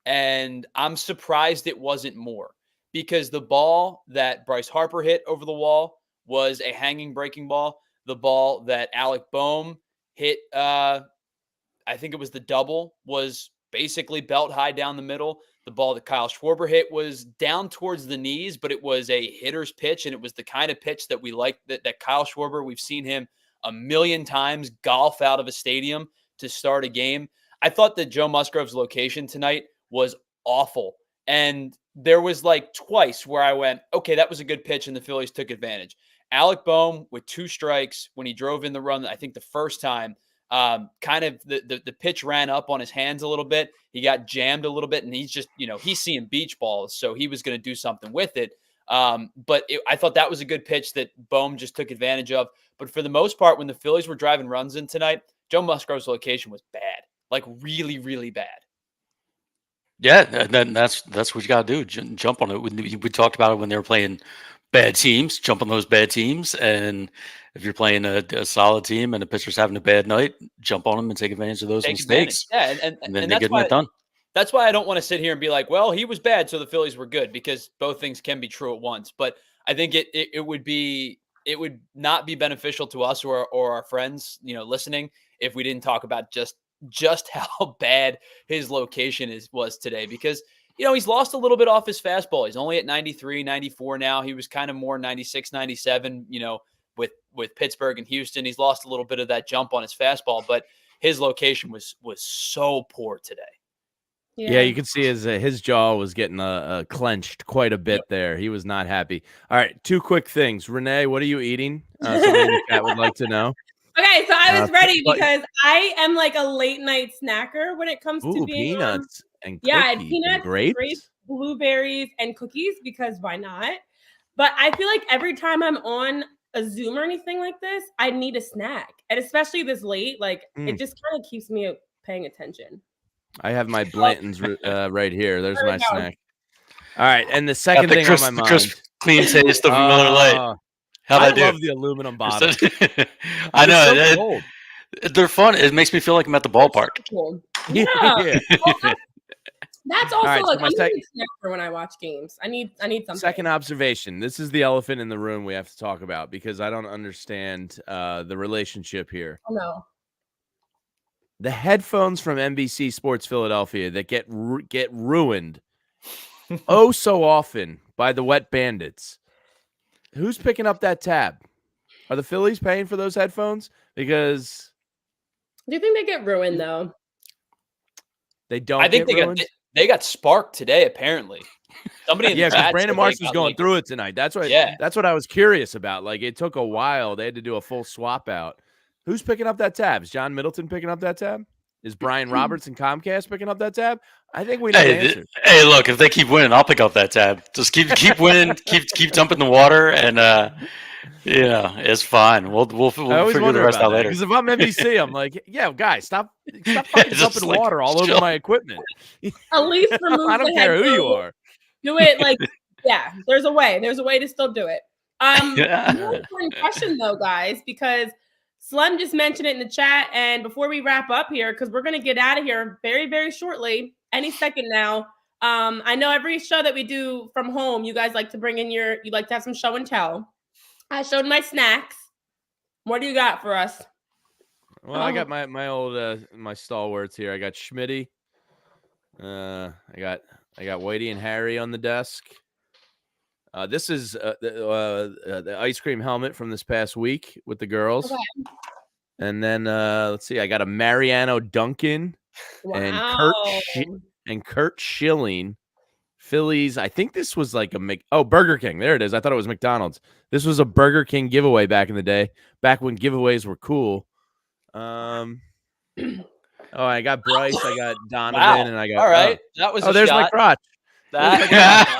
and I'm surprised it wasn't more, because the ball that Bryce Harper hit over the wall was a hanging breaking ball. The ball that Alec Boehm hit, I think it was the double, was basically belt high down the middle. The ball that Kyle Schwarber hit was down towards the knees, but it was a hitter's pitch, and it was the kind of pitch that we like, that Kyle Schwarber, we've seen him a million times golf out of a stadium to start a game. I thought that Joe Musgrove's location tonight was awful. And there was like twice where I went, okay, that was a good pitch, and the Phillies took advantage. Alec Boehm with 2 strikes when he drove in the run, I think the first time, kind of the pitch ran up on his hands a little bit. He got jammed a little bit, and he's just, he's seeing beach balls, so he was going to do something with it. But I thought that was a good pitch that Boehm just took advantage of. But for the most part, when the Phillies were driving runs in tonight, Joe Musgrove's location was bad, like really, really bad. Yeah, and that's what you got to do. Jump on it. We talked about it when they were playing bad teams. Jump on those bad teams, and if you're playing a solid team and the pitcher's having a bad night, jump on them and take advantage of those mistakes. Yeah, and then they get it done. That's why I don't want to sit here and be like, well, he was bad, so the Phillies were good, because both things can be true at once. But I think it would not be beneficial to us or our friends, listening, if we didn't talk about just how bad his location was today, because he's lost a little bit off his fastball. He's only at 93, 94 now. He was kind of more 96, 97, with Pittsburgh and Houston. He's lost a little bit of that jump on his fastball, but his location was so poor today. Yeah, you can see his jaw was getting clenched quite a bit there. He was not happy. All right, 2 quick things. Renee, what are you eating? Somebody in the chat would like to know. Okay, so I was ready because I am like a late night snacker when it comes to being peanuts and cookies, peanuts, and grapes, blueberries, and cookies, because why not? But I feel like every time I'm on a Zoom or anything like this, I need a snack, and especially this late, like it just kind of keeps me paying attention. I have my Blanton's right here. There's my snack. All right, and the second thing on my mind, crisp, clean taste of Miller Lite. I love the aluminum bottles. I know. So cold. They're fun. It makes me feel like I'm at the ballpark. So cool. Yeah. Well, that's also right, like I'm a snack for when I watch games. I need something. Second observation. This is the elephant in the room we have to talk about, because I don't understand the relationship here. Oh, no. The headphones from NBC Sports Philadelphia that get ruined so often by the Wet Bandits. Who's picking up that tab? Are the Phillies paying for those headphones? Because do you think they get ruined though? They don't. I think they ruined? They got sparked today, apparently. Somebody in the Yeah, because chat Brandon said they Marsh was got, going like, through it tonight. That's what I was curious about. Like, it took a while. They had to do a full swap out. Who's picking up that tab? Is John Middleton picking up that tab? Is Brian Roberts and Comcast picking up that tab? I think we know the answer. Hey, look, if they keep winning, I'll pick up that tab. Just keep winning, keep dumping the water, and yeah, it's fine. We'll figure the rest out later. Because if I'm NBC, I'm like, yeah, guys, stop fucking dumping water all over my equipment. At least remove I don't care who you are. Do it like, yeah, there's a way. There's a way to still do it. Really important question though, guys, because Slem just mentioned it in the chat. And before we wrap up here, because we're going to get out of here very, very shortly, any second now. I know every show that we do from home, you guys like to bring in you like to have some show and tell. I showed my snacks. What do you got for us? Well, I got my old my stalwarts here. I got Schmitty. I got Whitey and Harry on the desk. This is the ice cream helmet from this past week with the girls. Okay. And then let's see, I got a Mariano Duncan and Kurt Schilling. Phillies. I think this was like Burger King. There it is. I thought it was McDonald's. This was a Burger King giveaway back in the day, back when giveaways were cool. I got Bryce, I got Donovan, and I got. All right, that was. There's my crotch. I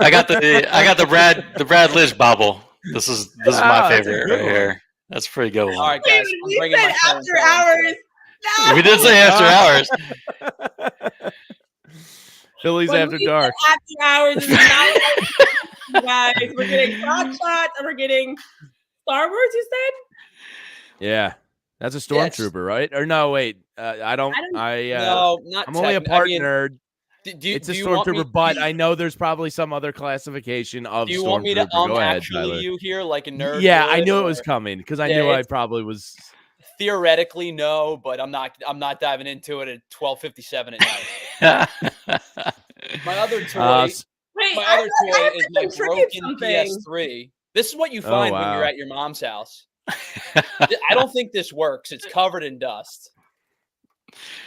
got the Brad Lynch bobble. This is my favorite right here. That's a pretty good one. All right, guys. We said after hours. No. We did say after hours. Phillies after dark. After hours is not guys. We're getting crotch shots and we're getting Star Wars. You said? Yeah, that's a stormtrooper, right? Or no, wait. No, not. I'm only a part nerd. It's a stormtrooper, but I know there's probably some other classification of stormtrooper. Do you want me to actually you here like a nerd? Yeah, I knew it was coming because I knew I probably was. Theoretically, no, but I'm not diving into it at 12:57 at night. My other toy. Is my broken PS3. This is what you find when you're at your mom's house. I don't think this works. It's covered in dust.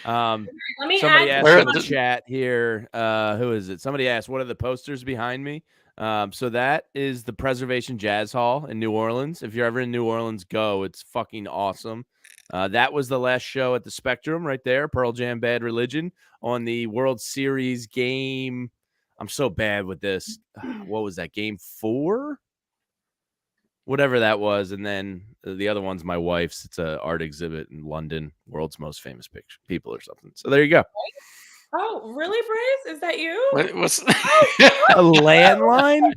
Somebody asked in the chat here, who is it? Somebody asked, what are the posters behind me? So that is the Preservation Jazz Hall in New Orleans. If you're ever in New Orleans, go. It's fucking awesome. That was the last show at the Spectrum right there, Pearl Jam Bad Religion, on the World Series game. I'm so bad with this. What was that, game 4? Whatever that was. And then the other one's my wife's. It's an art exhibit in London, world's most famous people or something. So there you go. Oh, really, Brace? Is that you? What's a landline?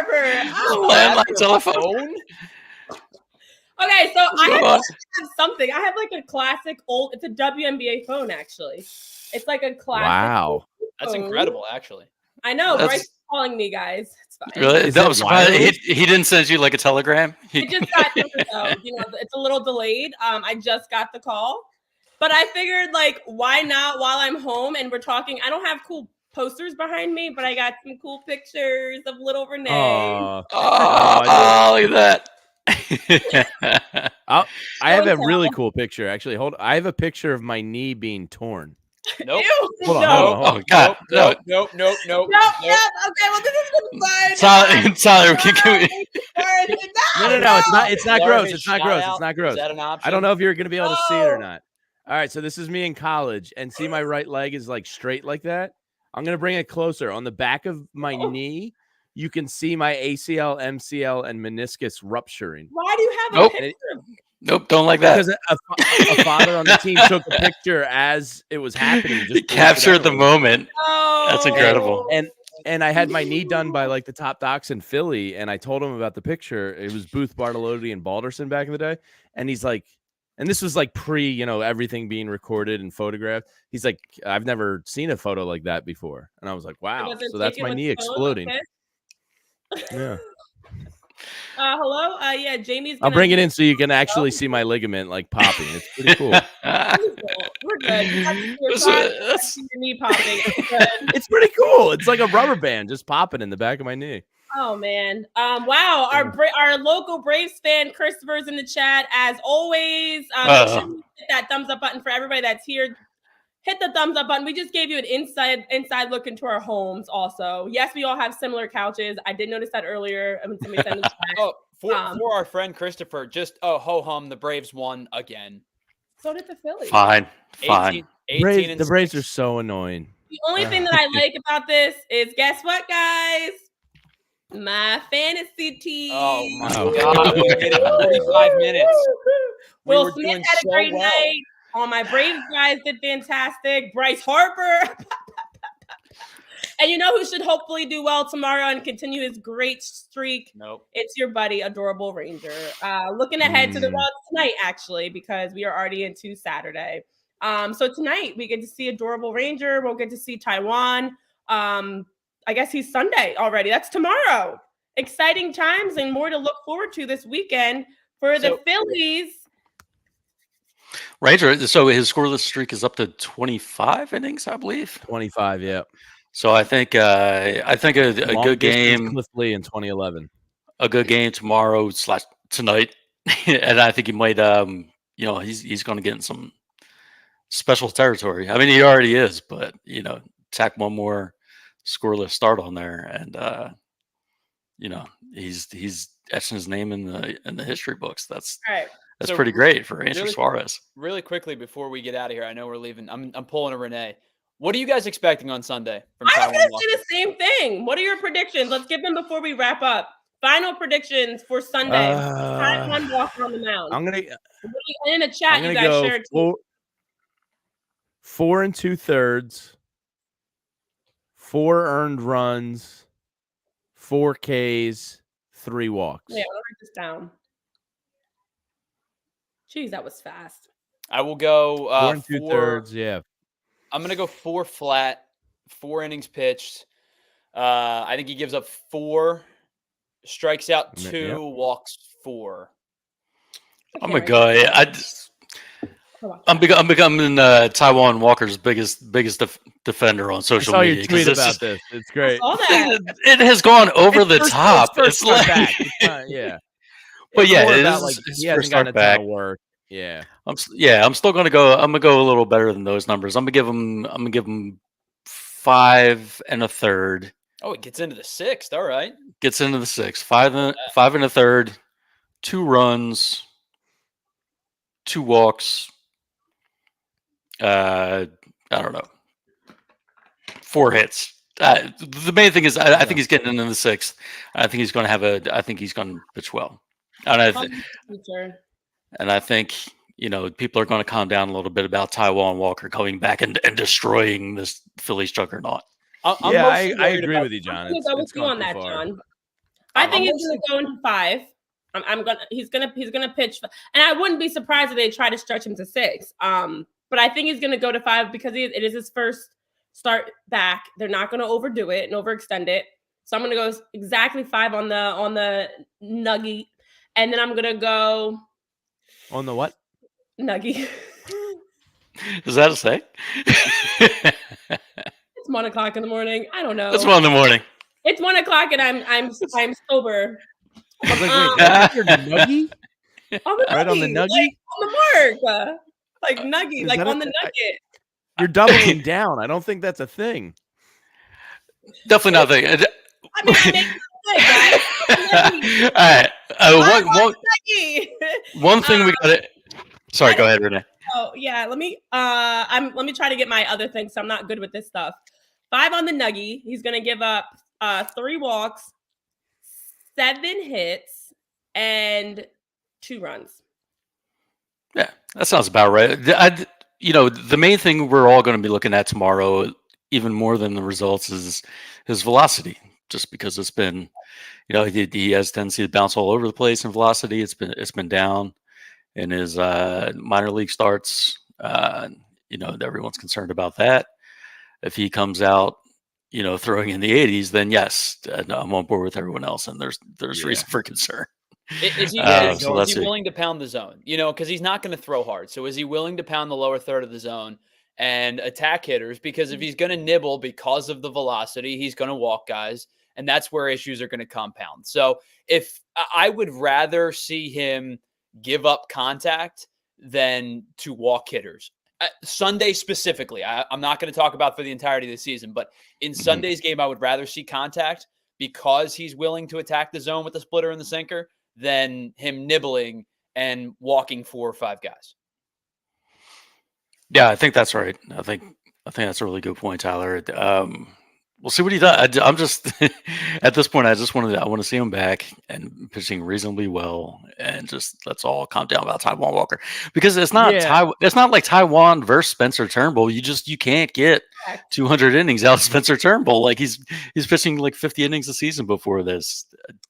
Landline telephone? Okay, so I have something. I have like a classic old, it's a WNBA phone, actually. It's like a classic. Wow. That's incredible, actually. I know. Bryce is calling me, guys. It's fine. Really? That was he didn't send you like a telegram? I just got it's a little delayed. I just got the call. But I figured, like, why not while I'm home and we're talking? I don't have cool posters behind me, but I got some cool pictures of little Renee. Look at that. I have a really cool picture, actually. I have a picture of my knee being torn. Nope. Hold on. Oh, God. Nope. Okay, well, this is fine. Tyler, can we... No. It's not gross. It's not gross. It's not gross. Is that an option? I don't know if you're going to be able to see it or not. All right, so this is me in college, and see my right leg is like straight like that. I'm going to bring it closer. On the back of my knee, you can see my ACL, MCL, and meniscus rupturing. Why do you have a picture? Nope, don't like that. Because a father on the team took a picture as it was happening. He captured the moment. That's incredible. And I had my knee done by like the top docs in Philly, and I told him about the picture. It was Booth, Bartolotti, and Balderson back in the day. And he's like, and this was like pre, everything being recorded and photographed. He's like, I've never seen a photo like that before. And I was like, wow. So that's my knee exploding. Okay. Yeah. Hello. Yeah, Jamie's. I'll bring it in so you can actually see my ligament like popping. It's pretty cool. We're good. That's your knee popping. It's pretty cool. It's like a rubber band just popping in the back of my knee. Oh man. Wow. Our local Braves fan Christopher's in the chat as always. Hit that thumbs up button for everybody that's here hit the thumbs up button. We just gave you an inside look into our homes also. Yes, we all have similar couches. I did notice that earlier. Somebody sent it. Oh, for our friend Christopher, just ho-hum, the Braves won again. So did the Phillies. Fine. 18 the Braves are 6. so annoying. The only thing that I like about this is, guess what, guys? My fantasy team. Oh my God! We made it 45 minutes. Will Smith had a great night. All my Braves guys did fantastic. Bryce Harper. And you know who should hopefully do well tomorrow and continue his great streak? Nope. It's your buddy, Adorable Ranger. Looking ahead to the Reds tonight, actually, because we are already into Saturday. So tonight we get to see Adorable Ranger. We'll get to see Taiwan. I guess he's Sunday already. That's tomorrow. Exciting times and more to look forward to this weekend for the Phillies. Ranger, so his scoreless streak is up to 25 innings, I believe. 25, yeah. So I think a good game. Cliff Lee in 2011. A good game tomorrow / tonight, and I think he might. He's going to get in some special territory. I mean, he already is, but tack one more scoreless start on there, and he's etching his name in the history books. That's all right. That's pretty great for Andrew Suarez. Really quickly before we get out of here, I know we're leaving. I'm pulling a Renee. What are you guys expecting on Sunday? I was going to say the same thing. What are your predictions? Let's get them before we wrap up. Final predictions for Sunday. One walk on the mound. I'm gonna in the chat. You guys shared 4 2/3, 4 earned runs, 4 Ks, 3 walks. Yeah, I'll write this down. Jeez, that was fast. I will go 4 2/3. Yeah. I'm going to go 4 flat, 4 innings pitched. I think he gives up 4, strikes out 2, walks 4. I'm a guy. I'm becoming Taiwan Walker's biggest defender on social media. I saw your tweet about this. It's great. It has gone over the top. It's like, yeah. But yeah, it is like he hasn't gotten a ton of work. Yeah. I'm still gonna go. I'm gonna go a little better than those numbers. I'm gonna give him 5 1/3. Oh, it gets into the 6th. All right. Gets into the 6th. 5 1/3, 2 runs, 2 walks. I don't know. 4 hits. The main thing is I think he's getting into the 6th. I think he's going to pitch well. And I think people are going to calm down a little bit about Taiwan Walker coming back and destroying this Phillies juggernaut. I agree with you, John. I'm going to go with you on that, John. I think he's going to go into 5. He's gonna pitch, and I wouldn't be surprised if they try to stretch him to 6. But I think he's gonna go to 5 because it is his first start back. They're not gonna overdo it and overextend it. So I'm gonna go exactly 5 on the nugget, and then I'm gonna go on the what? Nugget. Is that a say? It's 1:00 in the morning. I don't know. It's 1 in the morning. It's 1:00 and I'm sober. I was like, wait, nuggie? Right on the nuggie? Like on the mark. Like nuggie, like on the nugget. You're doubling down. I don't think that's a thing. Definitely not a thing. I mean, I make all right. One thing we got it. Sorry, go ahead, Renee. Oh yeah, let me try to get my other things. So I'm not good with this stuff. 5 on the nuggie. He's gonna give up 3 walks, 7 hits, and 2 runs. Yeah, that sounds about right. The main thing we're all going to be looking at tomorrow, even more than the results, is his velocity. Just because it's been, he has tendency to bounce all over the place in velocity. It's been down in his minor league starts. Everyone's concerned about that. If he comes out, throwing in the 80s, then yes, I'm on board with everyone else, and there's reason for concern. Is he willing to pound the zone? Because he's not going to throw hard. So is he willing to pound the lower third of the zone and attack hitters? Because if he's going to nibble because of the velocity, he's going to walk guys, and that's where issues are going to compound. So if I would rather see him give up contact than to walk hitters. Sunday specifically, I'm not going to talk about for the entirety of the season, but in Sunday's game, I would rather see contact because he's willing to attack the zone with the splitter and the sinker than him nibbling and walking 4 or 5 guys. Yeah, I think that's right. I think that's a really good point, Tyler. We'll see what he does. I'm just at this point. I want to see him back and pitching reasonably well, and just let's all calm down about Taijuan Walker, because it's not it's not like Taijuan versus Spencer Turnbull. You can't get 200 innings out of Spencer Turnbull. Like he's pitching like 50 innings a season before this.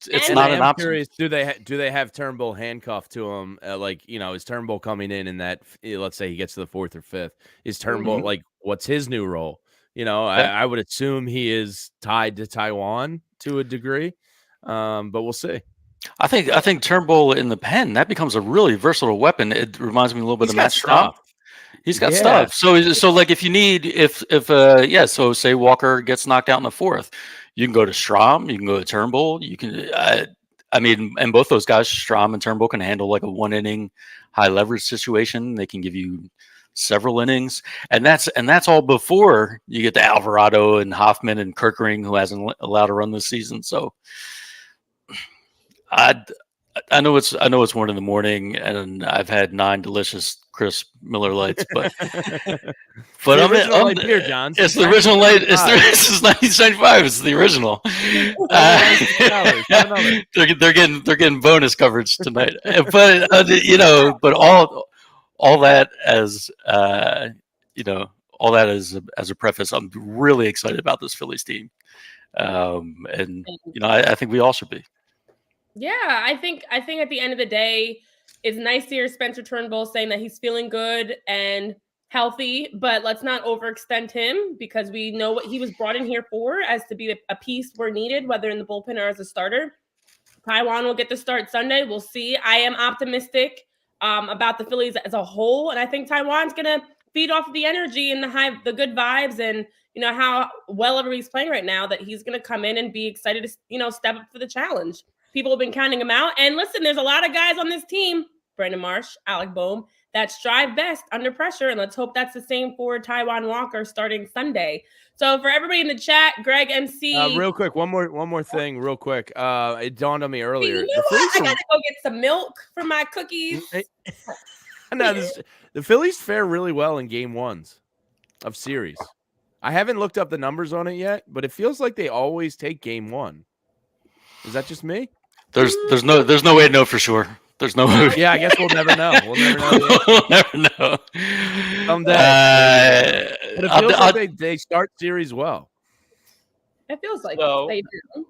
It's not an option. Curious, do they have Turnbull handcuffed to him? Is Turnbull coming in that? Let's say he gets to the 4th or 5th. Is Turnbull like what's his new role? I would assume he is tied to Taijuan to a degree, but we'll see. I think Turnbull in the pen, that becomes a really versatile weapon. It reminds me a little bit of Matt Strahm. He's got stuff. So like if you need so say Walker gets knocked out in the 4th, you can go to Strahm, you can go to Turnbull, you can and both those guys, Strahm and Turnbull, can handle like a 1-inning high leverage situation. They can give you several innings, and that's all before you get to Alvarado and Hoffman and Kirkering, who hasn't allowed to run this season. So I know it's 1 in the and I've had 9 delicious crisp Miller Lights, but I'm beer, John. It's the original light. This is 1975. It's the original. They're getting bonus coverage tonight, but but all that as as a preface, I'm really excited about this Phillies team, and I think we all should be. Yeah, I think at the end of the day, it's nice to hear Spencer Turnbull saying that he's feeling good and healthy, but let's not overextend him, because we know what he was brought in here for, as to be a piece where needed, whether in the bullpen or as a starter. Taijuan will get the start Sunday. We'll see. I am optimistic about the Phillies as a whole, and I think Taijuan's gonna feed off of the energy and the good vibes, and how well everybody's playing right now, that he's gonna come in and be excited to step up for the challenge. People have been counting him out, and listen, there's a lot of guys on this team, Brandon Marsh, Alec Boehm, that strive best under pressure, and let's hope that's the same for Taijuan Walker starting Sunday. So for everybody in the chat, Greg MC. Real quick, one more thing, real quick. It dawned on me earlier. I gotta go get some milk for my cookies. The Phillies fare really well in game 1s of series. I haven't looked up the numbers on it yet, but it feels like they always take game 1. Is that just me? There's no way to know for sure. There's no way. Yeah, I guess we'll never know. We'll never know. Someday. But it feels like they start series well. It feels like they do.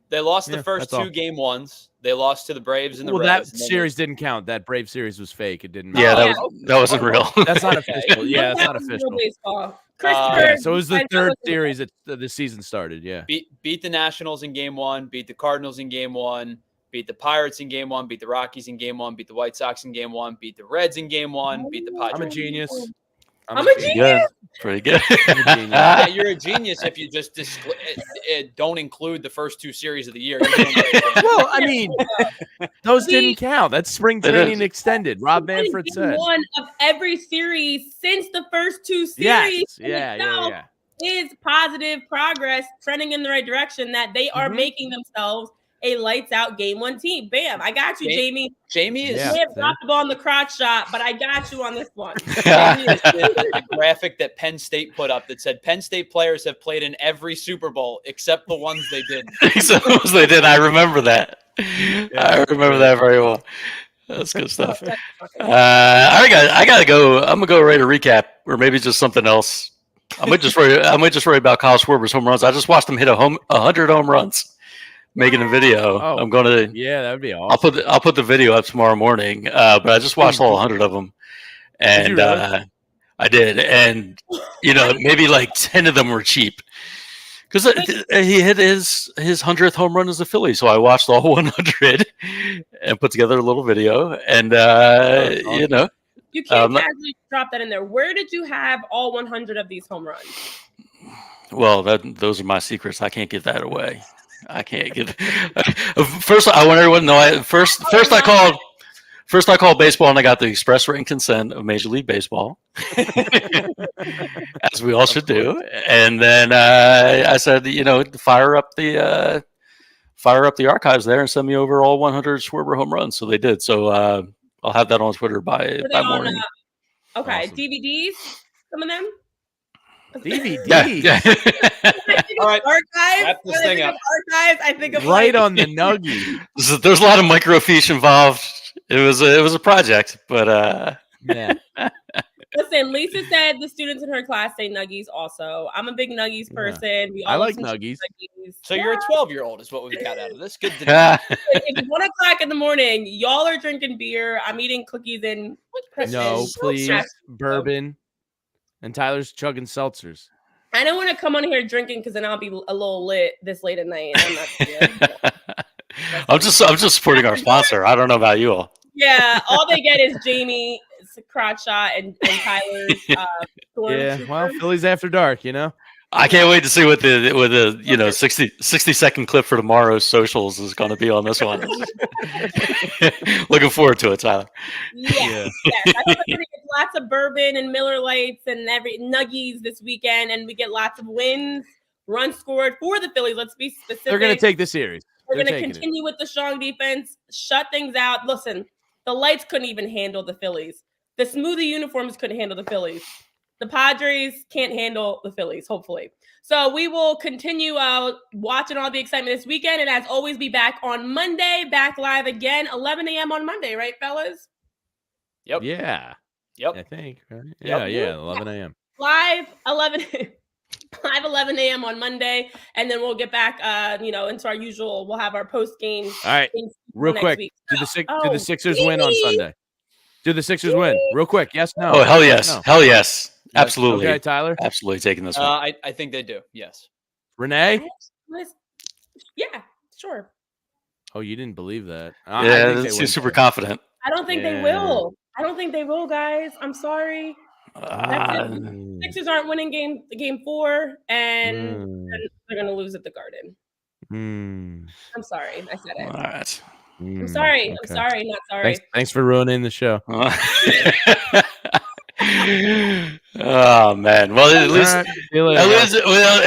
They lost the first 2 game 1s. They lost to the Braves and the Reds. That series didn't count. That Brave series was fake. It didn't matter. Yeah, that wasn't real. That's not official. Yeah, that's not official. So it was the 3rd series that the season started. Yeah. Beat the Nationals in game 1, beat the Cardinals in game 1, beat the Pirates in game 1, beat the Rockies in game 1, beat the White Sox in game 1, beat the Reds in game 1, beat the Padres. I'm a genius. I'm a genius. Pretty good. Yeah, you're a genius if you just don't include the first 2 series of the year. Well, I mean, those didn't count. That's spring training extended. Rob Manfred said 1 of every series since the first 2 series. Yeah. Is positive progress, trending in the right direction, that they are making themselves a lights out game 1 team. Bam! I got you, Jamie. Jamie is dropped the ball in the crotch shot, but I got you on this one. The graphic that Penn State put up that said Penn State players have played in every Super Bowl except the ones they didn't. Except the ones they did. I remember that. I remember that very well. That's good stuff. All right, guys. I gotta go. I'm gonna go right to recap, or maybe just something else. I might just worry about Kyle Schwarber's home runs. I just watched him hit 100 home runs. Making a video. I'm gonna. Yeah, that would be awesome. I'll put the video up tomorrow morning. But I just watched all 100 of them, and I did, and maybe like 10 of them were cheap, because he hit his 100th home run as a Philly. So I watched all 100 and put together a little video, and you can't casually drop that in there. Where did you have all 100 of these home runs? Well, those are my secrets. I can't give that away. I can't give. First, I want everyone to know. First, I First, I called baseball, and I got the express written consent of Major League Baseball, as we all should do. And then I said, fire up the archives there and send me over all 100 Schwarber home runs. So they did. So I'll have that on Twitter by morning. Okay, Awesome. DVDs, some of them. DVD. Yeah. All right. Archives. Wrap this When thing I up. think of archives, I think of Right like, on the nuggie. There's a lot of microfiche involved. It was a project, but Yeah. Listen, Lisa said the students in her class say nuggies also. I'm a big nuggies person. We all I love like some nuggies. So you're a 12-year-old is what we've got out of this. Good to know. yeah. It's 1 o'clock in the morning. Y'all are drinking beer. I'm eating cookies and No, so please. stressed. Bourbon. And Tyler's chugging seltzers. I don't want to come on here drinking because then I'll be a little lit this late at night. And I'm not I'm just supporting our sponsor. I don't know about you all. Yeah, all they get is Jamie crotch shot and Tyler's storm Yeah. trooper. Well, Phillies after dark, I can't wait to see what the 60-second clip for tomorrow's socials is going to be on this one. Looking forward to it, Tyler. Yes. I hope everybody gets lots of bourbon and Miller Lights and nuggies this weekend, and we get lots of wins, runs scored for the Phillies. Let's be specific. They're going to take the series. We're They're going to taking continue with the strong defense, shut things out. Listen, the Lights couldn't even handle the Phillies. The smoothie uniforms couldn't handle the Phillies. The Padres can't handle the Phillies, hopefully. So we will continue watching all the excitement this weekend. And as always, be back on Monday, back live again, 11 a.m. on Monday, right, fellas? Yep. Yeah. Yep. I think. Right? Yep. Yeah. 11 a.m. Live 11 a.m. on Monday. And then we'll get back, into our usual, we'll have our post-game. All right. Real quick. Did the Sixers win on Sunday? Did the Sixers win? Real quick. Yes, no. Oh, hell yes. No. Hell yes. Absolutely. Okay, Tyler. Absolutely taking this one. I think they do. Yes. Renee? Yeah, sure. Oh, you didn't believe that. She's super confident. I don't think they will. I don't think they will, guys. I'm sorry. Sixers aren't winning game 4, and they're going to lose at the Garden. I'm sorry. I said it. All right. I'm sorry. Okay. I'm sorry. Not sorry. Thanks for ruining the show. Oh man. Well, at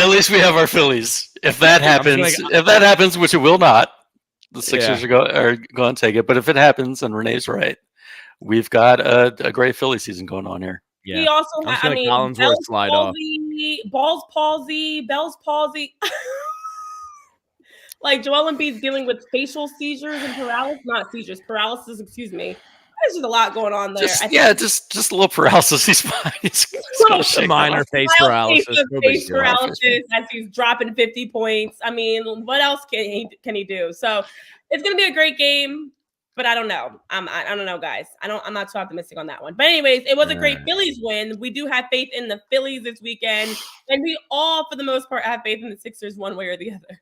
least we have our Phillies. If that happens, which it will not, the Sixers are going to take it. But if it happens, and Renee's right, we've got a great Philly season going on here. Yeah. He also Bell's palsy. Like Joel Embiid's dealing with facial seizures and paralysis. Excuse me. There's just a lot going on there. Just a little paralysis. He's fine. It's minor face paralysis. Face paralysis as he's dropping 50 points. I mean, what else can he do? So it's gonna be a great game, but I don't know. I don't know, guys. I'm not too optimistic on that one. But anyways, it was a great Phillies win. We do have faith in the Phillies this weekend, and we all, for the most part, have faith in the Sixers one way or the other.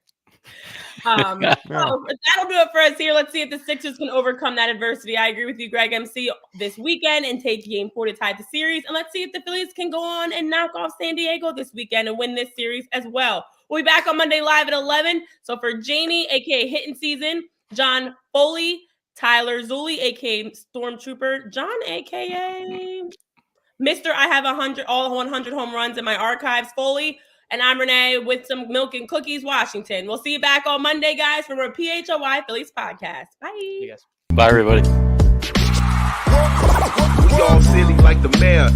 So that'll do it for us here. Let's see if the Sixers can overcome that adversity. I agree with you, Greg MC, this weekend and take game 4 to tie the series. And let's see if the Phillies can go on and knock off San Diego this weekend and win this series as well. We'll be back on Monday live at 11. So for Jamie, aka Hitting Season, John Foley, Tyler Zulli, aka Stormtrooper, John, aka Mr. I have 100 home runs in my archives, Foley. And I'm Renee with some milk and cookies, Washington. We'll see you back on Monday, guys, for our PHLY Phillies podcast. Bye. Bye, everybody. We all silly like the mayor.